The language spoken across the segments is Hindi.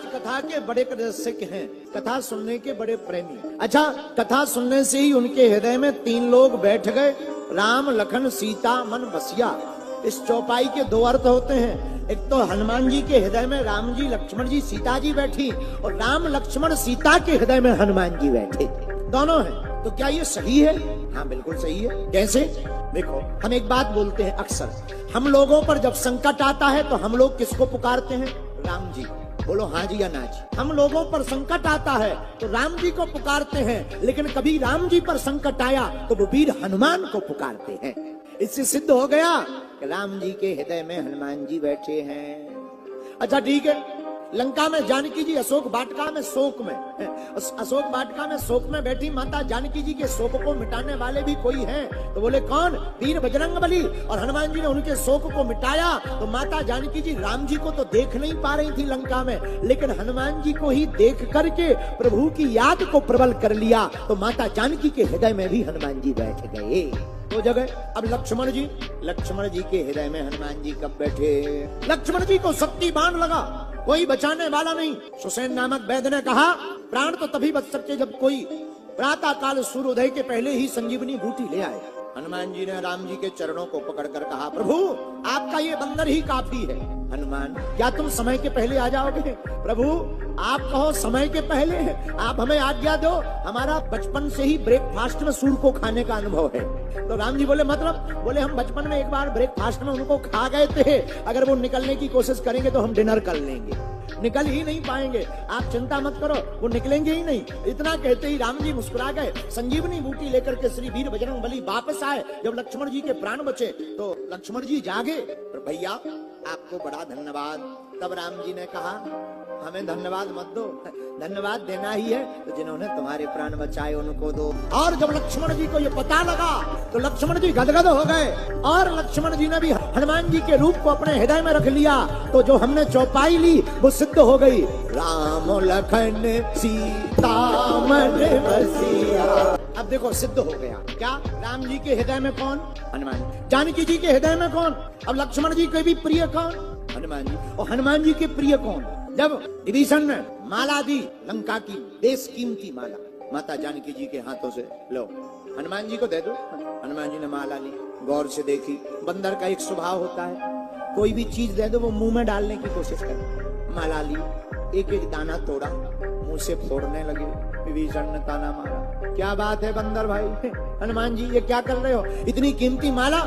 महाराज कथा के बड़े रसिक हैं, कथा सुनने के बड़े प्रेमी। अच्छा, कथा सुनने से ही उनके हृदय में 3 लोग बैठ गए, राम लखन सीता मन बसिया। इस चौपाई के 2 अर्थ होते हैं। एक तो हनुमान जी के हृदय में राम जी, लक्ष्मण जी, सीता जी बैठी, और राम लक्ष्मण सीता के हृदय में हनुमान जी बैठे, दोनों हैं। तो क्या ये सही है? हाँ, बिल्कुल सही है। कैसे? देखो, हम एक बात बोलते हैं अक्सर, हम लोगों पर जब संकट आता है तो हम लोग किसको पुकारते हैं? राम जी। बोलो हाँ जी या ना जी। हम लोगों पर संकट आता है तो राम जी को पुकारते हैं, लेकिन कभी राम जी पर संकट आया तो वो वीर हनुमान को पुकारते हैं। इससे सिद्ध हो गया कि राम जी के हृदय में हनुमान जी बैठे हैं। अच्छा ठीक है, लंका में जानकी जी अशोक वाटिका में शोक में, अशोक वाटिका में शोक में बैठी माता जानकी जी के शोक को मिटाने वाले भी कोई हैं? तो बोले कौन? वीर बजरंगबली। और हनुमान जी ने उनके शोक को मिटाया। तो माता जानकी जी राम जी को तो देख नहीं पा रही थी लंका में, लेकिन हनुमान जी को ही देख करके प्रभु की याद को प्रबल कर लिया। तो माता जानकी के हृदय में भी हनुमान जी बैठ गए। तो जगह अब लक्ष्मण जी के हृदय में हनुमान जी कब बैठे? लक्ष्मण जी को शक्ति बाण लगा, कोई बचाने वाला नहीं। सुसैन नामक वैद्य ने कहा प्राण तो तभी बच सकते जब कोई प्रातः काल सूर्योदय के पहले ही संजीवनी बूटी ले आए। हनुमान जी ने राम जी के चरणों को पकड़कर कहा, प्रभु आपका ये बंदर ही काफी है। हनुमान, क्या तुम समय के पहले आ जाओगे? प्रभु आप कहो समय के पहले, आप हमें आज्ञा दो, हमारा बचपन से ही ब्रेकफास्ट में सूर को खाने का अनुभव है। तो राम जी बोले मतलब? बोले हम बचपन में एक बार ब्रेकफास्ट में उनको खा गए थे, अगर वो निकलने की कोशिश करेंगे तो हम डिनर कर लेंगे, निकल ही नहीं पाएंगे। आप चिंता मत करो, वो निकलेंगे ही नहीं। इतना कहते ही राम जी मुस्कुरा गए। संजीवनी बूटी लेकर के श्री वीर बजरंगबली वापस आए। जब लक्ष्मण जी के प्राण बचे तो लक्ष्मण जी जागे, तो भैया आपको बड़ा धन्यवाद। तब राम जी ने कहा हमें धन्यवाद मत दो, धन्यवाद देना ही है तो जिन्होंने तुम्हारे प्राण बचाए उनको दो। और जब लक्ष्मण जी को ये पता लगा तो लक्ष्मण जी गदगद हो गए, और लक्ष्मण जी ने भी हनुमान जी के रूप को अपने हृदय में रख लिया। तो जो हमने चौपाई ली वो सिद्ध हो गई। राम लखन सीता मन बसिया। अब देखो सिद्ध हो गया क्या? राम जी के हृदय में कौन? हनुमान। जानकी जी के हृदय में कौन? अब लक्ष्मण जी के भी प्रिय कौन? हनुमान जी। और हनुमान जी के प्रिय कौन? जब विभीषण ने माला दी, लंका की बेशकीमती माला, माता जानकी जी के हाथों से, लो हनुमान जी को दे दो। हनुमान जी ने माला ली, गौर से देखी। बंदर का एक स्वभाव होता है, कोई भी चीज दे दो वो मुंह में डालने की कोशिश करे। माला ली, एक एक दाना तोड़ा, मुंह से फोड़ने लगे। विभीषण ने ताना मारा, क्या बात है बंदर भाई, हनुमान जी ये क्या कर रहे हो? इतनी कीमती माला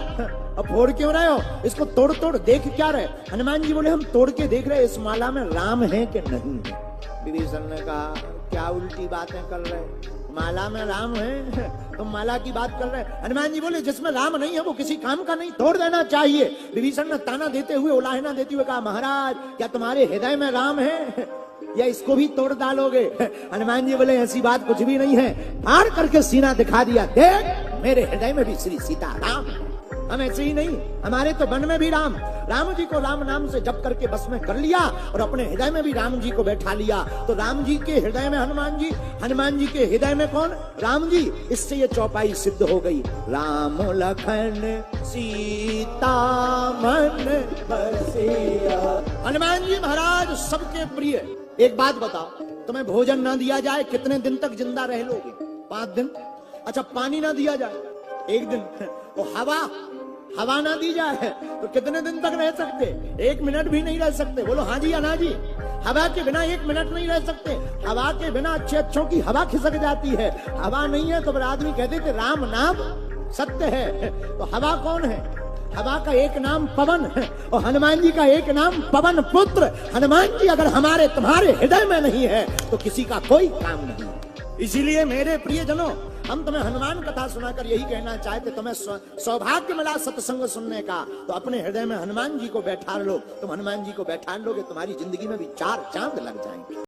अब फोड़ क्यों रहे हो? इसको तोड़ तोड़ देख क्या रहे? हनुमान जी बोले हम तोड़ के देख रहे इस माला में राम है कि नहीं है। विभीषण ने कहा क्या उल्टी बातें कर रहे, माला में राम है, तुम माला की बात कर रहे। हनुमान जी बोले जिसमें राम नहीं है वो किसी काम का नहीं, तोड़ देना चाहिए। विभीषण ने ताना देते हुए, उलाहना देते हुए कहा महाराज क्या तुम्हारे हृदय में राम है या इसको भी तोड़ डालोगे? हनुमान जी बोले ऐसी बात कुछ भी नहीं है। फाड़ करके सीना दिखा दिया, देख मेरे हृदय में भी श्री सीता राम। हम ऐसे ही नहीं, हमारे तो वन में भी राम जी को राम नाम से जप करके बस में कर लिया, और अपने हृदय में भी राम जी को बैठा लिया। तो राम जी के हृदय में हनुमान जी के हृदय में कौन? राम जी। इससे ये चौपाई सिद्ध हो गई। राम लखन सीता मन बसिया। हनुमान जी महाराज सबके प्रिय। एक बात बताओ, तुम्हें भोजन ना दिया जाए कितने दिन तक जिंदा रह लोगे? 5 दिन। अच्छा पानी ना दिया जाए 1 दिन। तो हवा ना दी जाए तो कितने दिन तक रह सकते? 1 मिनट भी नहीं रह सकते। बोलो हाँ जी या ना जी। हवा के बिना 1 मिनट नहीं रह सकते। हवा के बिना अच्छों की हवा खिसक जाती है। हवा नहीं है तो फिर आदमी कहते थे राम नाम सत्य है। तो हवा कौन है? हवा का एक नाम पवन है, और हनुमान जी का एक नाम पवन पुत्र। हनुमान जी अगर हमारे तुम्हारे हृदय में नहीं है तो किसी का कोई काम नहीं। इसीलिए मेरे प्रियजनों, हम तुम्हें हनुमान कथा सुनाकर यही कहना चाहते, तुम्हें सौभाग्य मिला सत्संग सुनने का तो अपने हृदय में हनुमान जी को बैठा लो। तुम हनुमान जी को बैठा लोगे तुम्हारी जिंदगी में भी 4 चांद लग जाएंगे।